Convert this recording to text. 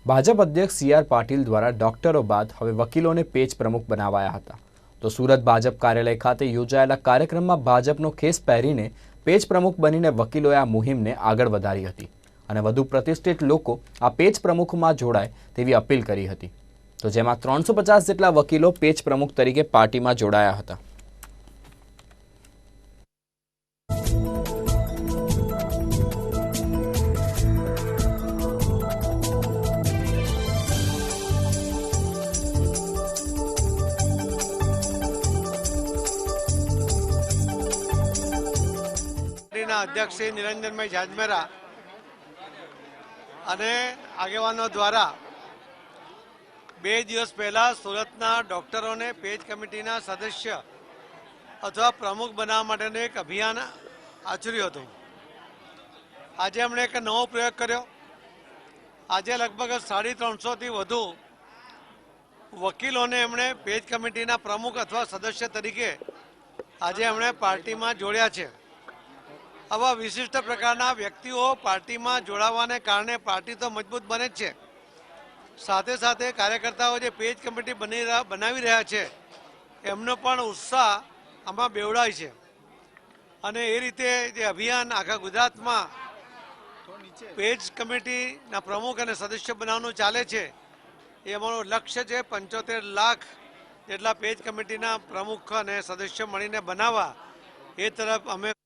ભાજપ અધ્યક્ષ સી.આર. પાટીલ દ્વારા ડોક્ટરો બાદ હવે વકીલોને પેજ પ્રમુખ બનાવાયા હતા। તો સુરત ભાજપ કાર્યાલય ખાતે યોજાયેલા કાર્યક્રમમાં ભાજપનો ખેસ પહેરીને પેજ પ્રમુખ બનીને વકીલોએ આ મુહિમને આગળ વધારી હતી અને વધુ પ્રતિષ્ઠિત લોકો આ પેજ પ્રમુખમાં જોડાય તેવી અપીલ કરી હતી। તો જેમાં 350 જેટલા વકીલો પેજ પ્રમુખ તરીકે પાર્ટીમાં જોડાયા હતા। अध्यक्ष श्री निरंजनभाई जाजमेरा અને આગેવાનો દ્વારા 2 દિવસ પહેલા સુરતના ડોક્ટરોને પેજ કમિટીના સદસ્ય અથવા પ્રમુખ બનાવવા માટેનું એક અભિયાન આચર્યું હતું। આજે એમણે એક નવો પ્રયોગ કર્યો। આજે લગભગ 350 થી વધુ વકીલોને એમણે પેજ કમિટીના પ્રમુખ અથવા સદસ્ય તરીકે આજે એમણે પાર્ટીમાં જોડ્યા છે। આવા વિશિષ્ટ પ્રકારના વ્યક્તિઓ પાર્ટીમાં જોડાવાને કારણે પાર્ટી તો મજબૂત બને જ છે, સાથે સાથે કાર્યકર્તાઓ જે પેજ કમિટી બનાવી રહ્યા છે એમનો પણ ઉત્સાહ આમાં બેવડાય છે અને એ રીતે જે અભિયાન આખા ગુજરાતમાં પેજ કમિટીના પ્રમુખ અને સદસ્ય બનાવવાનું ચાલે છે એ અમારું લક્ષ્ય છે। 75 લાખ જેટલા પેજ કમિટીના પ્રમુખ અને સદસ્ય મળીને બનાવવા એ તરફ અમે